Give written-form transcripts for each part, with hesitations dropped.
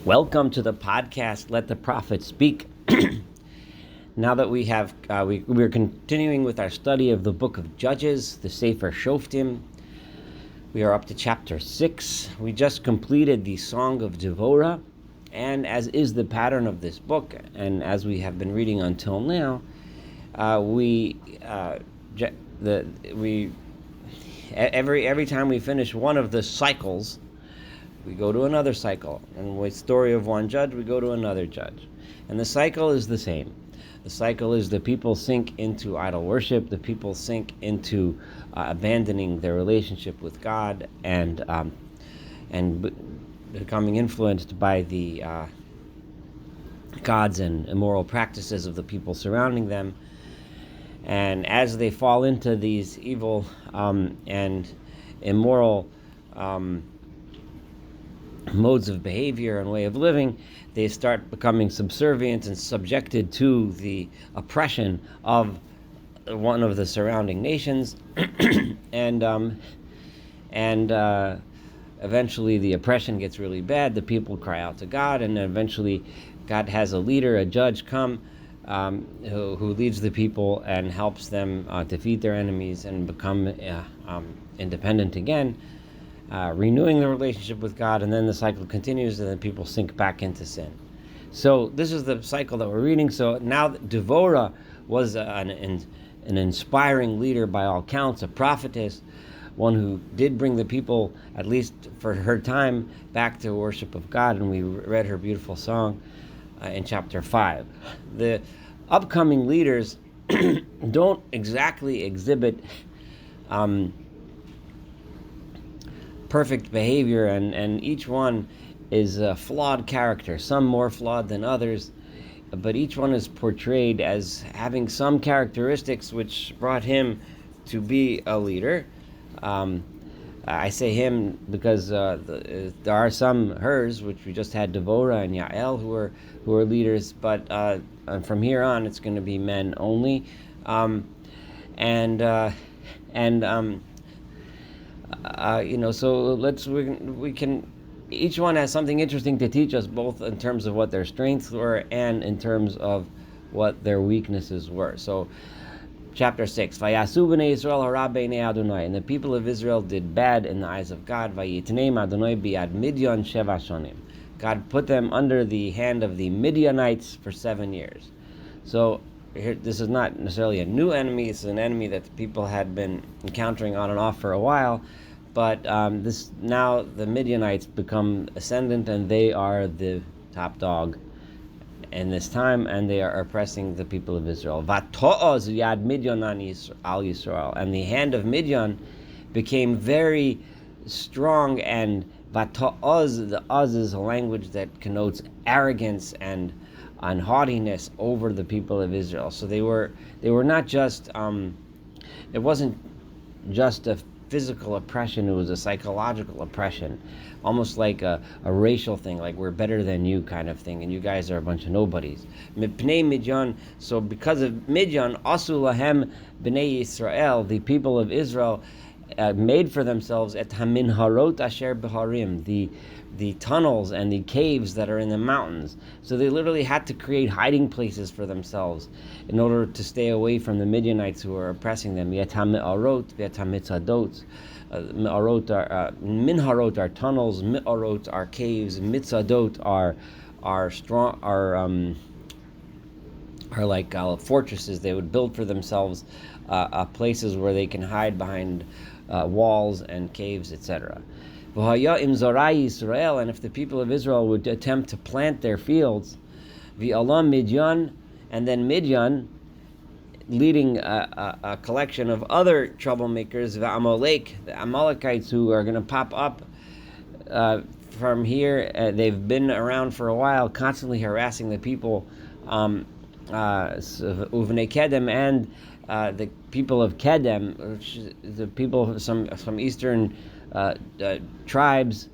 Welcome to the podcast, Let the Prophet Speak. Now that we have, we're continuing with our study of the book of Judges, the Sefer Shoftim. We are up to chapter 6. We just completed the Song of Devorah, and as is the pattern of this book, and as we have been reading until now, every time we finish one of the cycles, we go to another cycle, and with the story of one judge, we go to another judge. And the cycle is the same. The cycle is the people sink into idol worship, the people sink into abandoning their relationship with God, and becoming influenced by the gods and immoral practices of the people surrounding them. And as they fall into these evil and immoral modes of behavior and way of living, they start becoming subservient and subjected to the oppression of one of the surrounding nations, and eventually the oppression gets really bad. The people cry out to God, and eventually God has a leader, a judge, come who leads the people and helps them defeat their enemies and become independent again, renewing the relationship with God, and then the cycle continues, and then people sink back into sin. So this is the cycle that we're reading. So now Devorah was an inspiring leader by all counts, a prophetess, one who did bring the people, at least for her time, back to worship of God, and we read her beautiful song in chapter 5. The upcoming leaders don't exactly exhibit perfect behavior, and each one is a flawed character, some more flawed than others, but each one is portrayed as having some characteristics which brought him to be a leader. I say him because there are some hers, which we just had Devorah and Yael who are leaders, but from here on it's going to be men only, so we can. Each one has something interesting to teach us, both in terms of what their strengths were and in terms of what their weaknesses were. So, chapter 6, Vayasu b'nei Yisrael hara b'nei Adonai, and the people of Israel did bad in the eyes of God. Vayitneim Adonai biad Midian sheva shonim. God put them under the hand of the Midianites for 7 years. So here, this is not necessarily a new enemy. It's an enemy that the people had been encountering on and off for a while. But now the Midianites become ascendant, and they are the top dog in this time, and they are oppressing the people of Israel. Vato'oz yad Midian al Yisrael, and the hand of Midian became very strong, and vato'oz, the oz is a language that connotes arrogance and haughtiness over the people of Israel. So they were not just it wasn't just a physical oppression, it was a psychological oppression, almost like a racial thing, like we're better than you kind of thing, and you guys are a bunch of nobodies. Mipnei Midian, so because of Midian, asu lahem b'nei Yisrael, the people of Israel made for themselves et haminharot asher b'harim, the tunnels and the caves that are in the mountains. So they literally had to create hiding places for themselves in order to stay away from the Midianites who were oppressing them. Yet ha-me'arot, yet ha-mitzadot. Minharot are tunnels, mi'arot are caves, mitzadot are strong, are like fortresses. They would build for themselves places where they can hide behind walls and caves, etc. And if the people of Israel would attempt to plant their fields, v'alam Midian, and then Midian, leading a collection of other troublemakers, v'amalek, the Amalekites, who are going to pop up from here. They've been around for a while, constantly harassing the people, uvnei Kedem, and the people of Kedem, which is the people of some eastern tribes,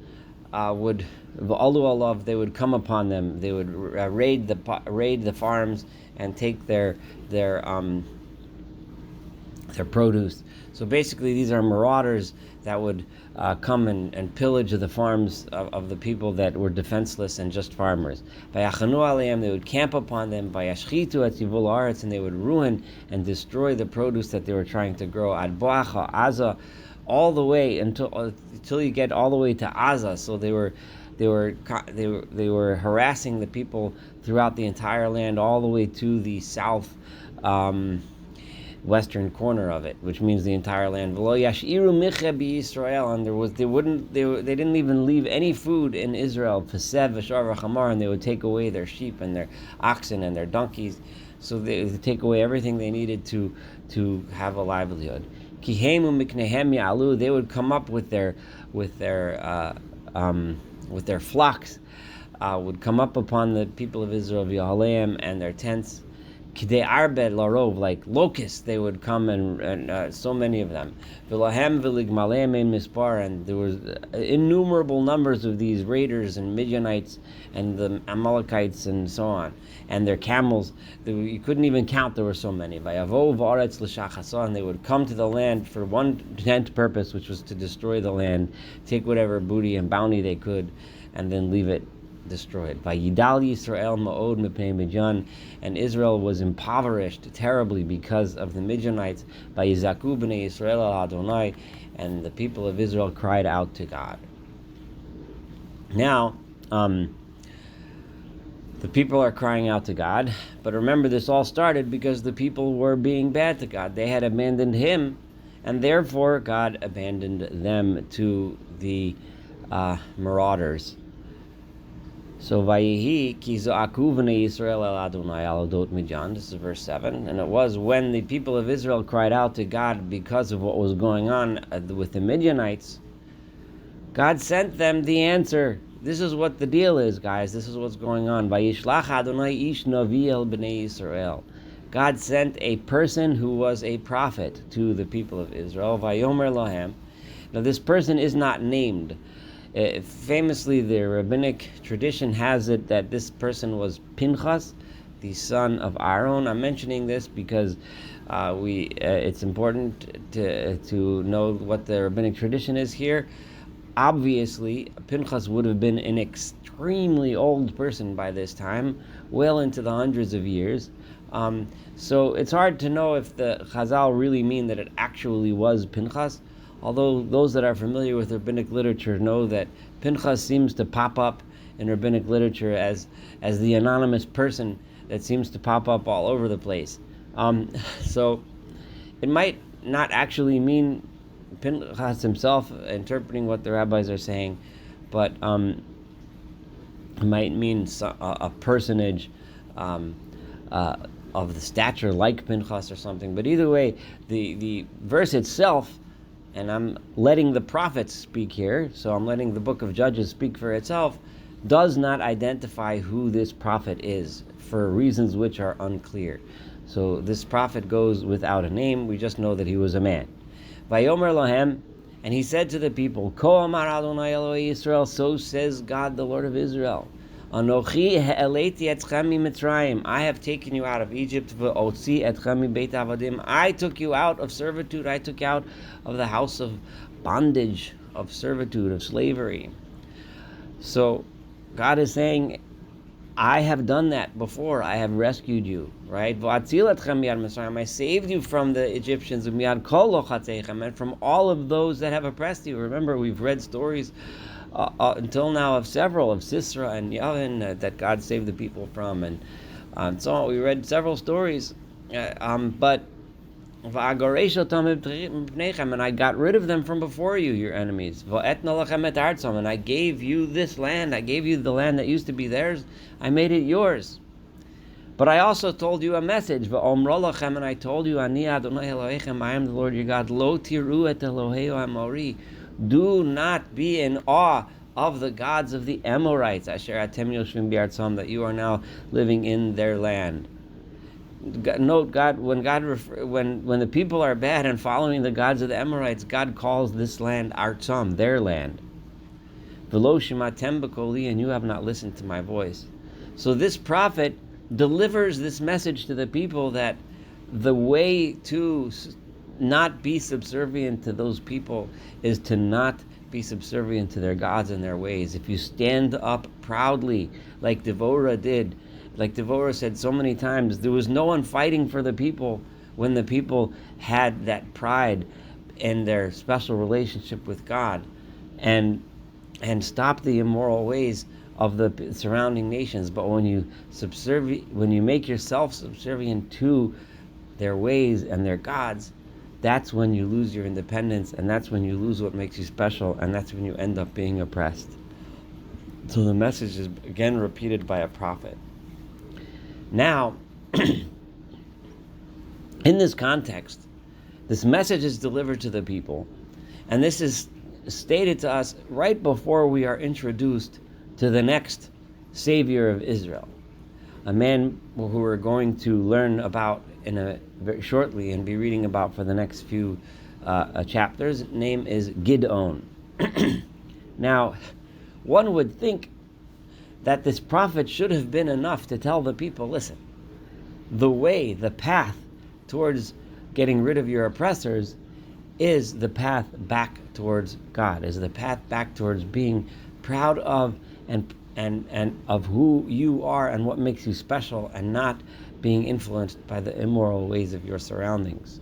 would they would come upon them. They would raid the farms and take their their produce. So basically, these are marauders that would come and pillage the farms of the people that were defenseless and just farmers. They would camp upon them, and they would ruin and destroy the produce that they were trying to grow. All the way until you get all the way to Aza. So they were harassing the people throughout the entire land, all the way to the south. Western corner of it, which means the entire land. And they didn't even leave any food in Israel. And they would take away their sheep and their oxen and their donkeys. So they would take away everything they needed to have a livelihood. They would come up with their flocks, would come up upon the people of Israel, and their tents. Kidei arbed larov, like locusts, they would come and so many of them. V'lahem v'ligmalem mispar, and there was innumerable numbers of these raiders and Midianites and the Amalekites and so on, and their camels. You couldn't even count. There were so many. Vayavo v'aretz l'shachasa, and they would come to the land for one intent purpose, which was to destroy the land, take whatever booty and bounty they could, and then leave it destroyed. Vayidal Yisrael ma'od mipnei Midian, and Israel was impoverished terribly because of the Midianites. Vayizaku b'nei Yisrael al Adonai, and the people of Israel cried out to God. Now, the people are crying out to God, but remember, this all started because the people were being bad to God. They had abandoned Him, and therefore God abandoned them to the marauders. So Vayihi ki zo'aku v'nei Yisrael el Adonai al odot Midian. This is verse 7. And it was when the people of Israel cried out to God because of what was going on with the Midianites, God sent them the answer. This is what the deal is, guys. This is what's going on. Vayishlach Adonai ish navi el b'nei Yisrael. God sent a person who was a prophet to the people of Israel. Vayomer lahem. Now this person is not named. Famously, the rabbinic tradition has it that this person was Pinchas, the son of Aaron. I'm mentioning this because it's important to know what the rabbinic tradition is here. Obviously, Pinchas would have been an extremely old person by this time, well into the hundreds of years. So it's hard to know if the Chazal really mean that it actually was Pinchas. Although those that are familiar with rabbinic literature know that Pinchas seems to pop up in rabbinic literature as the anonymous person that seems to pop up all over the place. So it might not actually mean Pinchas himself interpreting what the rabbis are saying, but it might mean a personage of the stature like Pinchas or something. But either way, the verse itself, and I'm letting the prophets speak here, so I'm letting the book of Judges speak for itself, does not identify who this prophet is for reasons which are unclear. So this prophet goes without a name. We just know that he was a man. Vayomer lahem, and he said to the people, Ko amar Adonai Eloi Yisrael, so says God, the Lord of Israel. Anochi ha'eleti etchem miMitzrayim. I have taken you out of Egypt. V'otzi etchem miBeit Avadim. I took you out of servitude. I took you out of the house of bondage, of servitude, of slavery. So God is saying, I have done that before. I have rescued you, right? V'atzil etchem miyad Mitzrayim. I saved you from the Egyptians, miyad kol lochatzeichem, and from all of those that have oppressed you. Remember, we've read stories until now of several, of Sisera and Yavin, that God saved the people from, and so on. We read several stories, but and I got rid of them from before you, your enemies. And I gave you this land. I gave you the land that used to be theirs. I made it yours. But I also told you a message. And I told you, I am the Lord your God. Lo tiru et Eloheu Amori. Do not be in awe of the gods of the Amorites, Asher atem yoshvim b'artzam, that you are now living in their land. Note, God, when the people are bad and following the gods of the Amorites, God calls this land Artzam, their land. V'lo shimatem b'koli, and you have not listened to my voice. So this prophet delivers this message to the people that the way to not be subservient to those people is to not be subservient to their gods and their ways. If you stand up proudly, like Devorah did, like Devorah said so many times, there was no one fighting for the people when the people had that pride in their special relationship with God, and stop the immoral ways of the surrounding nations. But when you make yourself subservient to their ways and their gods, that's when you lose your independence, and that's when you lose what makes you special, and that's when you end up being oppressed. So the message is again repeated by a prophet. Now, in this context, this message is delivered to the people, and this is stated to us right before we are introduced to the next Savior of Israel, a man who we're going to learn about very shortly and be reading about for the next few chapters. Name is Gideon. Now, one would think that this prophet should have been enough to tell the people, listen, the path towards getting rid of your oppressors is the path back towards God, is the path back towards being proud of and of who you are and what makes you special, and not being influenced by the immoral ways of your surroundings.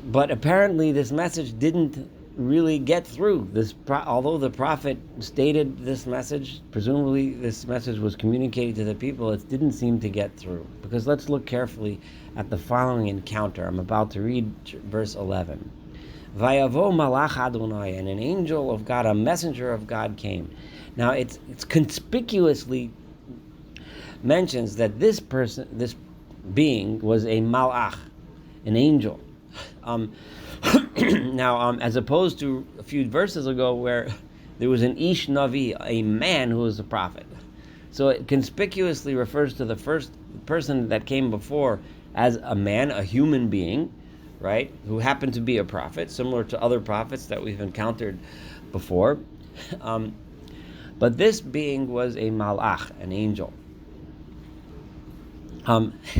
But apparently this message didn't really get through. Although the prophet stated this message, presumably this message was communicated to the people, it didn't seem to get through. Because let's look carefully at the following encounter. I'm about to read verse 11. Vayavo malach Adonai, and an angel of God, a messenger of God came. Now it's conspicuously mentions that this being was a malach, an angel. Now, as opposed to a few verses ago where there was an ish navi, a man who was a prophet. So it conspicuously refers to the first person that came before as a man, a human being, right, who happened to be a prophet, similar to other prophets that we've encountered before. But this being was a malach, an angel.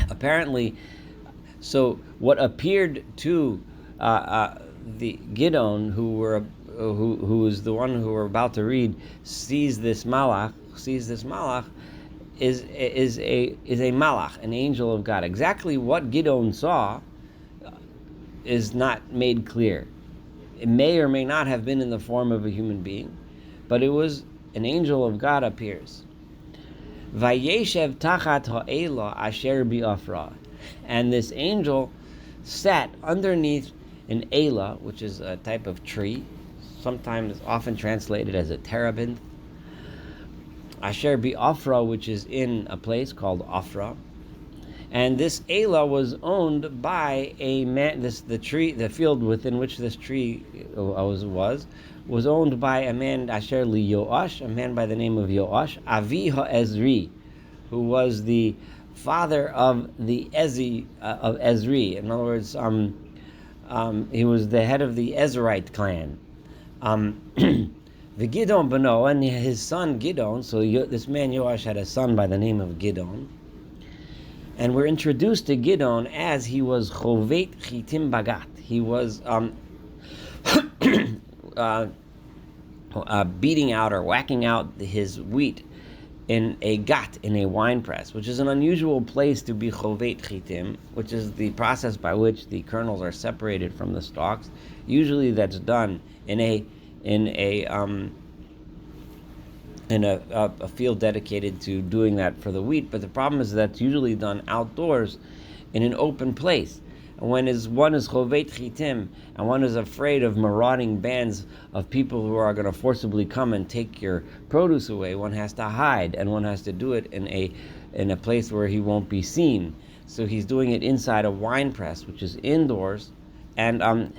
Apparently, so what appeared to the Gideon, who is the one who we're about to read, sees this malach, is a malach, an angel of God. Exactly what Gideon saw is not made clear. It may or may not have been in the form of a human being, but it was an angel of God appears. Vayeshev tachat ha'ela asher bi'afra, and this angel sat underneath an ela, which is a type of tree, sometimes often translated as a terebinth. Asher bi'afra, which is in a place called Afra. And this ela was owned by a man. The field within which this tree was owned by a man, Asher li Yoash, a man by the name of Yoash, Avi ha'Ezri, who was the father of the of Ezri. In other words, he was the head of the Ezrite clan. The Gideon Beno, and his son Gideon. So this man Yoash had a son by the name of Gideon. And we're introduced to Gideon as he was chovet chitim bagat. He was beating out or whacking out his wheat in a gat, in a wine press, which is an unusual place to be chovet chitim, which is the process by which the kernels are separated from the stalks. Usually that's done in a field dedicated to doing that for the wheat, but the problem is that's usually done outdoors in an open place. And when one is chovet chitim, and one is afraid of marauding bands of people who are going to forcibly come and take your produce away, one has to hide, and one has to do it in a place where he won't be seen. So he's doing it inside a wine press, which is indoors and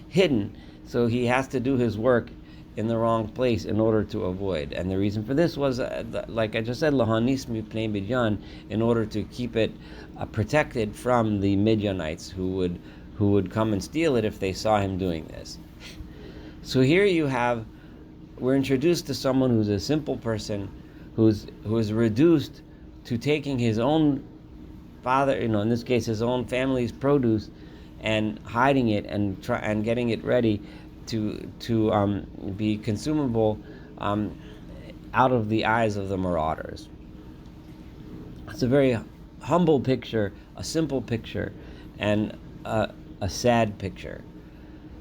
hidden. So he has to do his work in the wrong place in order to avoid. And the reason for this was, like I just said, lahanis mipnei Midian, in order to keep it protected from the Midianites who would come and steal it if they saw him doing this. So here we're introduced to someone who's a simple person, who is reduced to taking his own father, in this case, his own family's produce, and hiding it and getting it ready to be consumable out of the eyes of the marauders. It's a very humble picture, a simple picture, and a sad picture.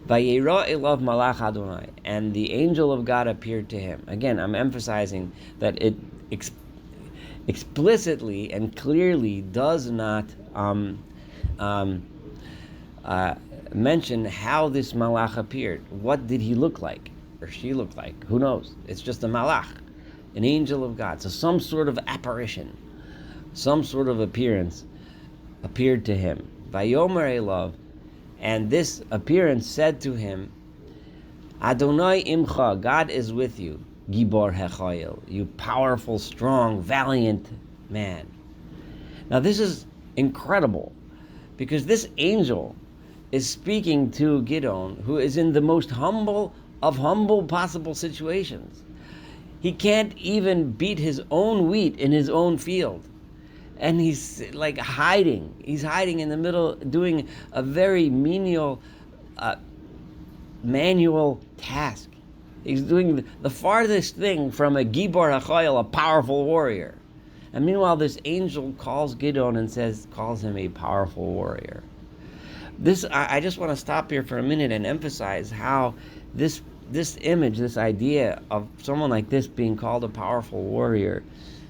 Vayera elav malach Adonai, and the angel of God appeared to him. Again, I'm emphasizing that it explicitly and clearly does not mention how this malach appeared. What did he look like, or she look like? Who knows? It's just a malach, an angel of God. So some sort of apparition, some sort of appearance appeared to him. Vayomer elav, and this appearance said to him, Adonai imcha, God is with you, Gibor Hechayil, you powerful, strong, valiant man. Now this is incredible, because this angel is speaking to Gideon, who is in the most humble of humble possible situations. He can't even beat his own wheat in his own field. And he's like hiding. He's hiding in the middle, doing a very menial, manual task. He's doing the farthest thing from a Gibor HaChayil, a powerful warrior. And meanwhile, this angel calls Gideon and calls him a powerful warrior. I just want to stop here for a minute and emphasize how this image, this idea of someone like this being called a powerful warrior,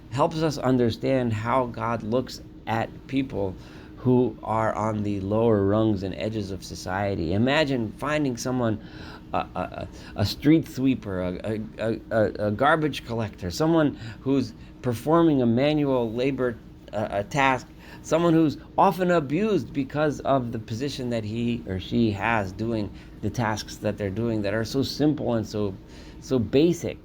helps us understand how God looks at people who are on the lower rungs and edges of society. Imagine finding someone, a street sweeper, a garbage collector, someone who's performing a manual labor task, someone who's often abused because of the position that he or she has doing the tasks that they're doing that are so simple and so basic.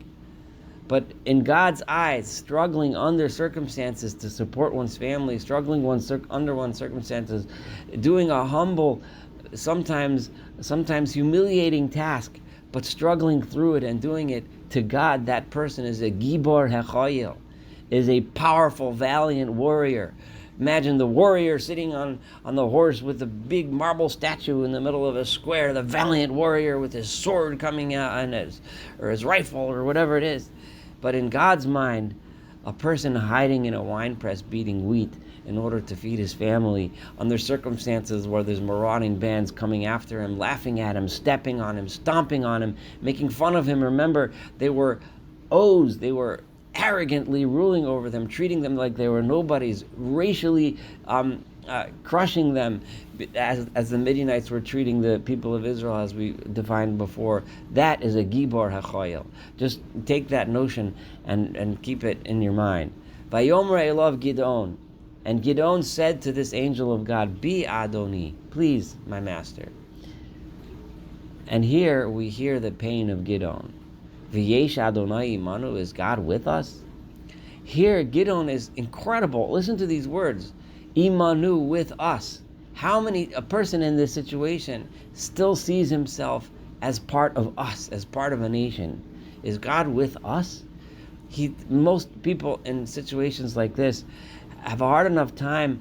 But in God's eyes, struggling under circumstances to support one's family, struggling under one's circumstances, doing a humble, sometimes humiliating task, but struggling through it and doing it to God, that person is a Gibor Hechayil, is a powerful, valiant warrior. Imagine the warrior sitting on the horse with the big marble statue in the middle of a square, the valiant warrior with his sword coming out and his rifle or whatever it is. But in God's mind, a person hiding in a winepress beating wheat in order to feed his family under circumstances where there's marauding bands coming after him, laughing at him, stepping on him, stomping on him, making fun of him. Remember, they were O's, they were arrogantly ruling over them, treating them like they were nobodies, racially crushing them as the Midianites were treating the people of Israel, as we defined before. That is a Gibor HaChayil. Just take that notion and keep it in your mind. Vayomer elav Gideon, and Gideon said to this angel of God, Be Adoni, please, my master. And here we hear the pain of Gideon. V'yesh Adonai imanu, is God with us? Here Gideon is incredible. Listen to these words. Imanu, with us. A person in this situation still sees himself as part of us, as part of a nation. Is God with us? Most people in situations like this have a hard enough time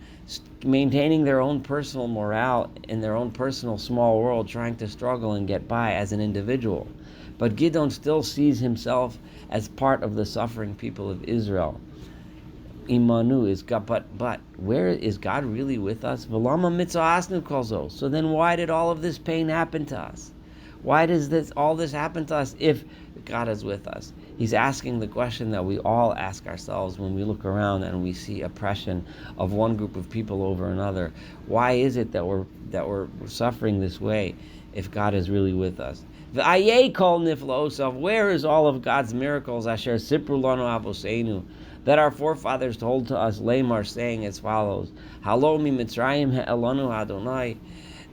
maintaining their own personal morale in their own personal small world, trying to struggle and get by as an individual. But Gideon still sees himself as part of the suffering people of Israel. Imanu is God, but where is God really with us? V'lama mitzvah kolzo. So then why did all of this pain happen to us? Why does all this happen to us if God is with us? He's asking the question that we all ask ourselves when we look around and we see oppression of one group of people over another. Why is it that we're suffering this way if God is really with us? V'ayei kol nifla'osav, where is all of God's miracles? Asher sipru lanu avoseinu, that our forefathers told to us, Lamar, saying as follows: Halo mi Mitzrayim ha'elanu Adonai,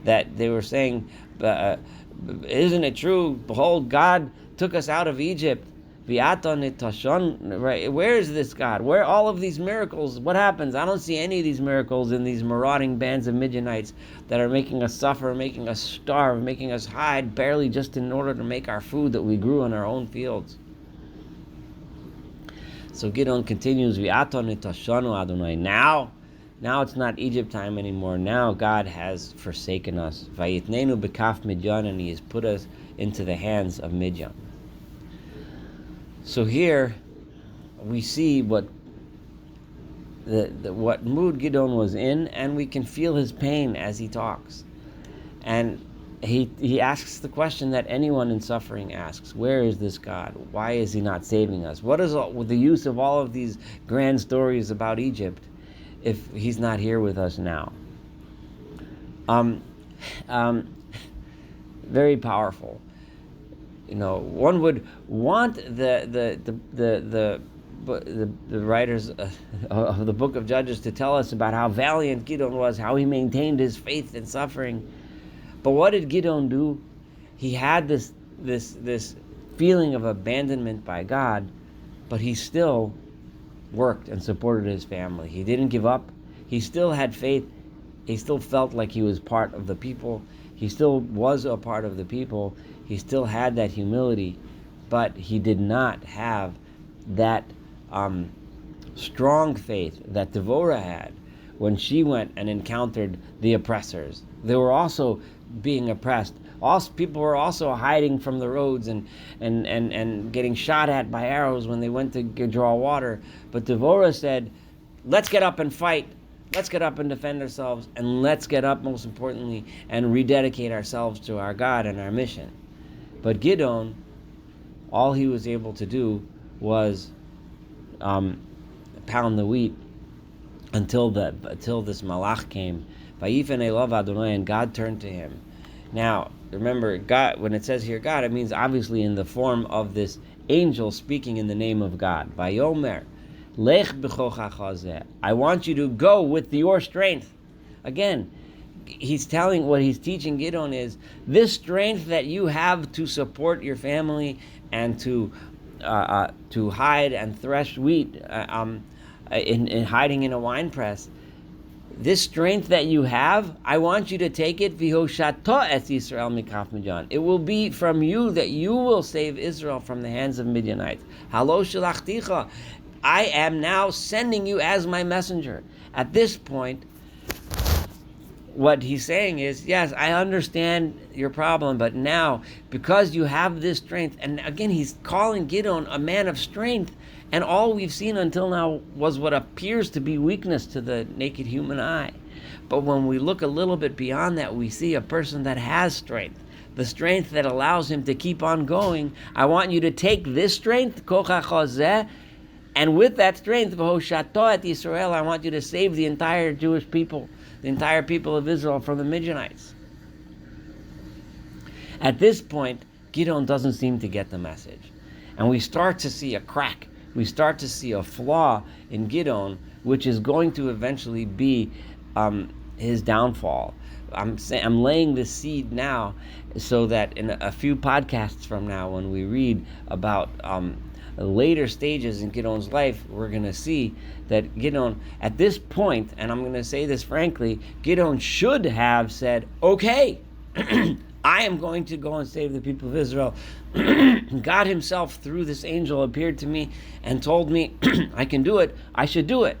that they were saying, isn't it true? Behold, God took us out of Egypt. Right? Where is this God? Where are all of these miracles? What happens? I don't see any of these miracles in these marauding bands of Midianites that are making us suffer, making us starve, making us hide barely just in order to make our food that we grew in our own fields. So Gideon continues, Adonai. Now Now it's not Egypt time anymore. Now God has forsaken us. Vayitnenu bekaf Midian, and He has put us into the hands of Midian. So here we see what mood Gideon was in, and we can feel his pain as he talks. And he asks the question that anyone in suffering asks: where is this God? Why is He not saving us? What is the use of all of these grand stories about Egypt if He's not here with us now? Very powerful. One would want the writers of the book of Judges to tell us about how valiant Gideon was, how he maintained his faith in suffering. But what did Gideon do? He had this feeling of abandonment by God, but he still worked and supported his family. He didn't give up. He still had faith. He still felt like he was part of the people. He still was a part of the people. He still had that humility, but he did not have that strong faith that Devorah had when she went and encountered the oppressors. They were also being oppressed. Also, people were also hiding from the roads and getting shot at by arrows when they went to draw water. But Devorah said, let's get up and fight. Let's get up and defend ourselves. And let's get up, most importantly, and rededicate ourselves to our God and our mission. But Gideon, all he was able to do was pound the wheat until this malach came. Vayifan elav Adonai, and God turned to him. Now, remember, God, when it says here God, it means obviously in the form of this angel speaking in the name of God. Vayomer, lech b'chochach hazeh. I want you to go with your strength. Again, what he's teaching Gideon is this strength that you have to support your family and to hide and thresh wheat in hiding in a winepress. This strength that you have, I want you to take it. V'hoshato es Yisrael mikaf Midian. It will be from you that you will save Israel from the hands of Midianites. Halo shalachticha. I am now sending you as my messenger. At this point, what he's saying is, yes, I understand your problem, but now, because you have this strength, and again, he's calling Gideon a man of strength, and all we've seen until now was what appears to be weakness to the naked human eye. But when we look a little bit beyond that, we see a person that has strength, the strength that allows him to keep on going. I want you to take this strength, kochach hazeh, and with that strength, v'hoshato et Yisrael, I want you to save the entire Jewish people, the entire people of Israel from the Midianites. At this point, Gideon doesn't seem to get the message. And we start to see a crack. We start to see a flaw in Gideon, which is going to eventually be his downfall. I'm laying this seed now so that in a few podcasts from now, when we read about later stages in Gideon's life, we're going to see that Gideon, at this point, and I'm going to say this frankly, Gideon should have said, okay, I am going to go and save the people of Israel. God himself, through this angel, appeared to me and told me I can do it. I should do it.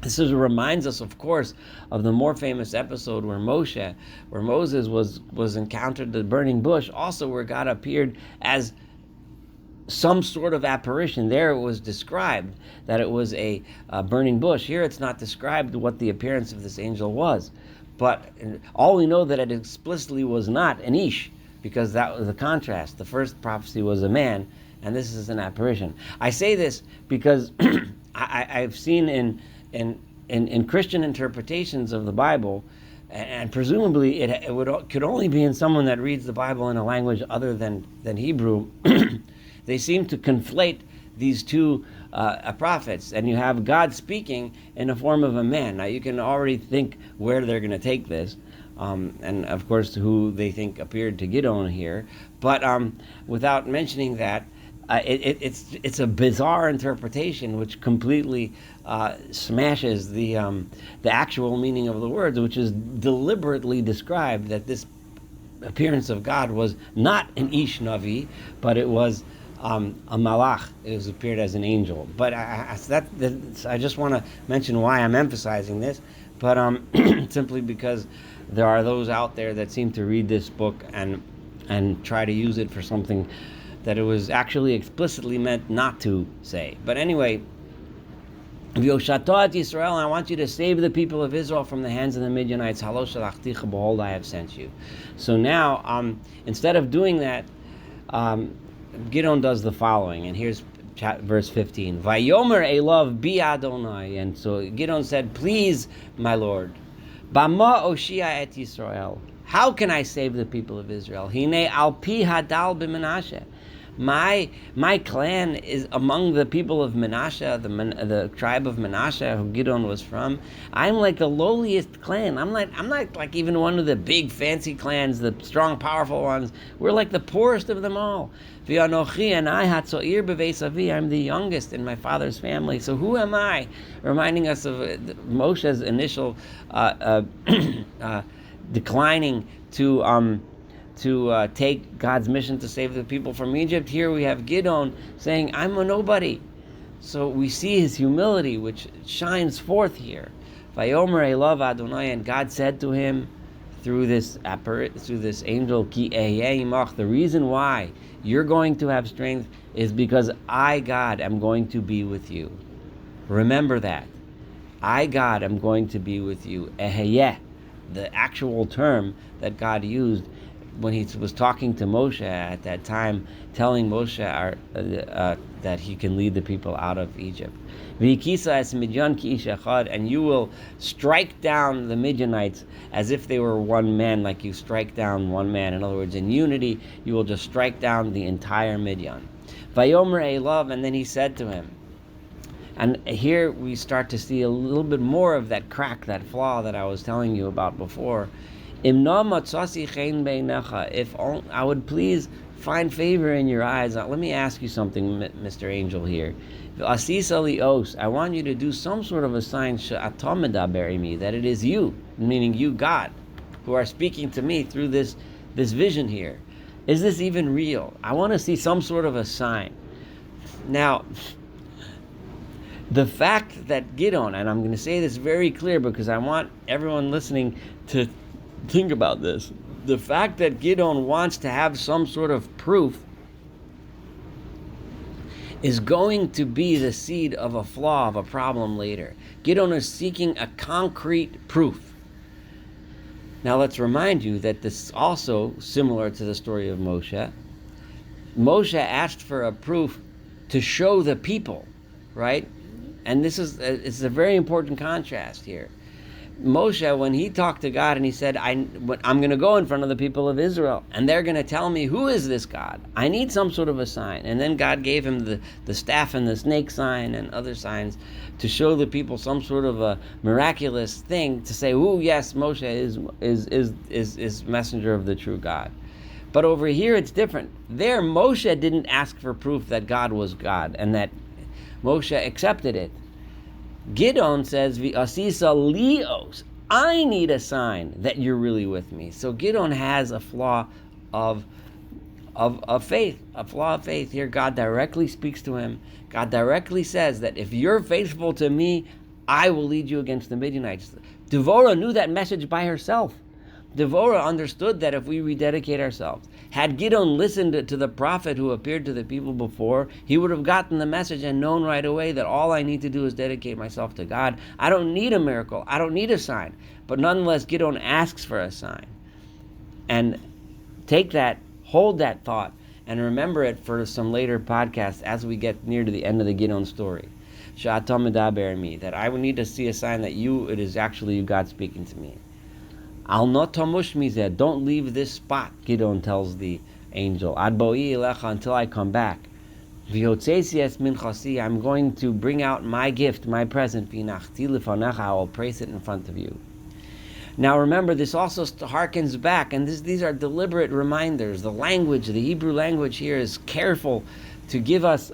This reminds us, of course, of the more famous episode where Moses was encountered the burning bush, also where God appeared as some sort of apparition. There it was described that it was a burning bush. Here it's not described what the appearance of this angel was. But all we know that it explicitly was not an ish, because that was the contrast. The first prophecy was a man, and this is an apparition. I say this because I've seen in Christian interpretations of the Bible, and presumably it could only be in someone that reads the Bible in a language other than Hebrew. They seem to conflate these two prophets, and you have God speaking in the form of a man. Now you can already think where they're going to take this, and of course who they think appeared to Gideon here. But without mentioning that, it's a bizarre interpretation which completely smashes the actual meaning of the words, which is deliberately described that this appearance of God was not an Ish Navi, but it was a malach. It was appeared as an angel. But I just want to mention why I'm emphasizing this. But simply because there are those out there that seem to read this book and try to use it for something that it was actually explicitly meant not to say. But anyway, V'yoshato et Yisrael, I want you to save the people of Israel from the hands of the Midianites. Halo shalachticha, behold, I have sent you. So now, instead of doing that, Gideon does the following, and here's verse 15. Vayomer Elav bi Adonai, and so Gideon said, "Please, my Lord, Bama Oshia et Yisrael. How can I save the people of Israel? Hine al pi hadal b'Manasseh. My clan is among the people of Manasseh, the tribe of Manasseh, who Gideon was from. I'm like the lowliest clan. I'm not like even one of the big fancy clans, the strong, powerful ones. We're like the poorest of them all. V'anochi and I hatzoir b'veis avi. I'm the youngest in my father's family. So who am I?" Reminding us of Moshe's initial declining to take God's mission to save the people from Egypt. Here we have Gideon saying, "I'm a nobody." So we see his humility, which shines forth here. Vayomer Elav Adonai, and God said to him through this angel, Ki ehyeh imach, the reason why you're going to have strength is because I, God, am going to be with you. Remember that. I, God, am going to be with you. Ehyeh, the actual term that God used when he was talking to Moshe at that time, telling Moshe that he can lead the people out of Egypt. V'ikisa es Midian ki ish echad, and you will strike down the Midianites as if they were one man, like you strike down one man. In other words, in unity, you will just strike down the entire Midian. Vayomer Elav, and then he said to him, and here we start to see a little bit more of that crack, that flaw that I was telling you about before. If I would please find favor in your eyes. Let me ask you something, Mr. Angel here. I want you to do some sort of a sign that it is you, meaning you, God, who are speaking to me through this vision here. Is this even real? I want to see some sort of a sign. Now, the fact that Gideon, and I'm going to say this very clear because I want everyone listening to think about this. The fact that Gideon wants to have some sort of proof is going to be the seed of a flaw, of a problem later. Gideon is seeking a concrete proof. Now let's remind you that this is also similar to the story of Moshe. Moshe asked for a proof to show the people, right? And this is it's a very important contrast here. Moshe, when he talked to God and he said, I'm going to go in front of the people of Israel and they're going to tell me, who is this God? I need some sort of a sign. And then God gave him the staff and the snake sign and other signs to show the people some sort of a miraculous thing to say, oh yes, Moshe is messenger of the true God. But over here it's different. There Moshe didn't ask for proof that God was God and that Moshe accepted it. Gideon says, "V'asisa lios." I need a sign that you're really with me. So Gideon has a flaw of faith, a flaw of faith. Here God directly speaks to him. God directly says that if you're faithful to me, I will lead you against the Midianites. Devorah knew that message by herself. Devorah understood that if we rededicate ourselves, had Gideon listened to the prophet who appeared to the people before, he would have gotten the message and known right away that all I need to do is dedicate myself to God. I don't need a miracle. I don't need a sign. But nonetheless, Gideon asks for a sign. And take that, hold that thought, and remember it for some later podcasts as we get near to the end of the Gideon story. Sha'atam medaber mi, that I would need to see a sign that it is actually God speaking to me. Al not tamush mizeh, don't leave this spot, Gideon tells the angel. Ad bo'i elecha, until I come back. V'yotzesi es minchasi, I'm going to bring out my gift, my present. V'nachti lefanecha, I will place it in front of you. Now remember, this also harkens back, and these are deliberate reminders. The language, the Hebrew language here is careful to give us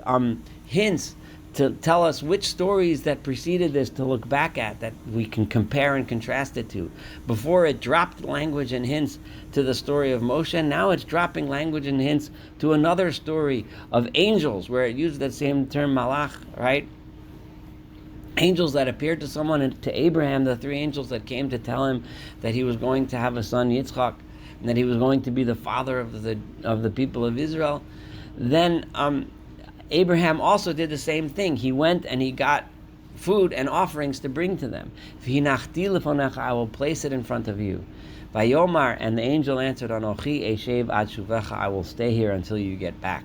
hints to tell us which stories that preceded this to look back at, that we can compare and contrast it to. Before, it dropped language and hints to the story of Moshe, and now it's dropping language and hints to another story of angels, where it used that same term malach, right? Angels that appeared to someone, to Abraham, the three angels that came to tell him that he was going to have a son, Yitzchak, and that he was going to be the father of the people of Israel. Then Abraham also did the same thing. He went and he got food and offerings to bring to them. I will place it in front of you. Vayomar, and the angel answered, Anochi eshev ad shuvecha, I will stay here until you get back.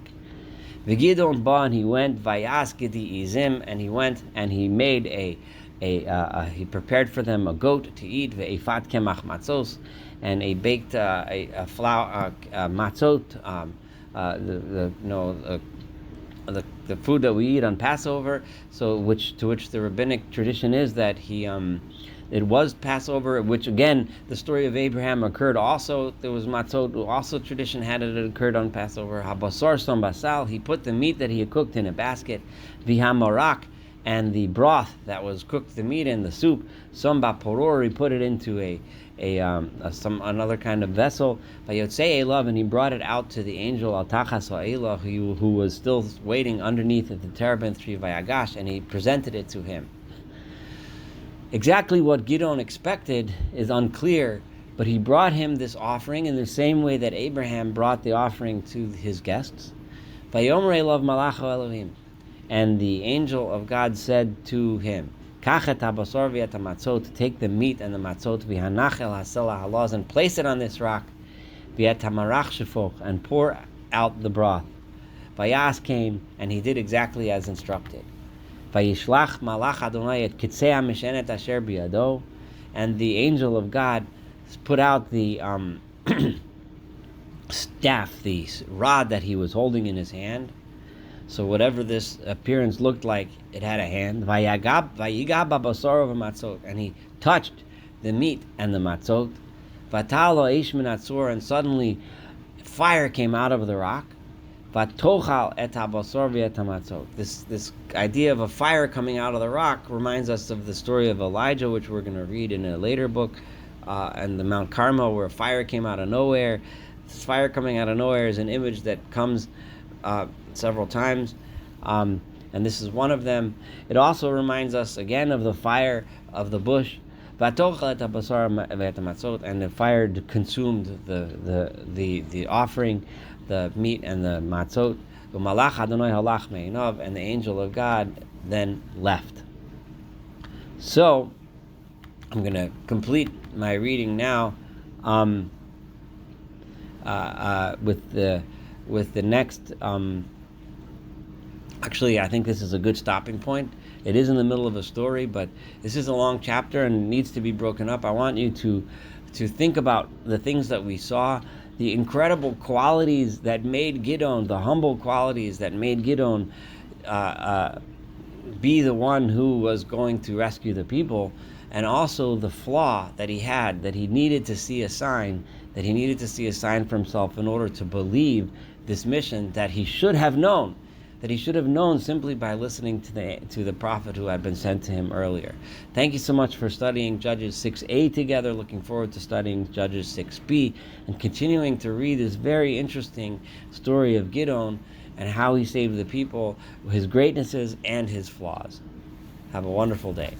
Gideon ba, and he went, Vayas gidi izim, and he went and he made he prepared for them a goat to eat, ve'efat kemach matzos, and a baked a flour matzot, the food that we eat on Passover. So to which the rabbinic tradition is that it was Passover, which again, the story of Abraham occurred also. There was matzot, also tradition had it occurred on Passover. Habasar som basal, he put the meat that he had cooked in a basket. Vihamarak, and the broth that was cooked, the meat and the soup, som baporor, he put it into another kind of vessel. Vayotzei elav, and he brought it out to the angel al tachas ha'elah, who was still waiting underneath at the terebinth tree, Vayagash, and he presented it to him. Exactly what Gideon expected is unclear, but he brought him this offering in the same way that Abraham brought the offering to his guests. Vayomer elav malach Elohim, and the angel of God said to him, Kach et habasar v'et hamatzot, take the meat and the matzot, v'hanach el hasela halas, and place it on this rock, v'et hamarach shefoch, and pour out the broth. Vayas came, and he did exactly as instructed. Vayishlach malach Adonai et kitzei mishenet asher biyado, and the angel of God put out the staff, the rod that he was holding in his hand. So whatever this appearance looked like, it had a hand. Vayigab babasar v'matzot, and he touched the meat and the matzot. Vatalo eish min hatzor, and suddenly fire came out of the rock. Vatochal et habasar v'et hamatzot. This idea of a fire coming out of the rock reminds us of the story of Elijah, which we're going to read in a later book, and the Mount Carmel, where fire came out of nowhere. This fire coming out of nowhere is an image that comes several times, and this is one of them. It also reminds us again of the fire of the bush, and the fire consumed the offering, the meat and the matzot. And the angel of God then left. So I'm going to complete my reading now with the next. Actually, I think this is a good stopping point. It is in the middle of a story, but this is a long chapter and needs to be broken up. I want you to think about the things that we saw, the incredible qualities that made Gideon, the humble qualities that made Gideon be the one who was going to rescue the people, and also the flaw that he had, that he needed to see a sign, for himself in order to believe this mission that he should have known. That he should have known simply by listening to the prophet who had been sent to him earlier. Thank you so much for studying Judges 6a together. Looking forward to studying Judges 6b and continuing to read this very interesting story of Gideon and how he saved the people, his greatnesses and his flaws. Have a wonderful day.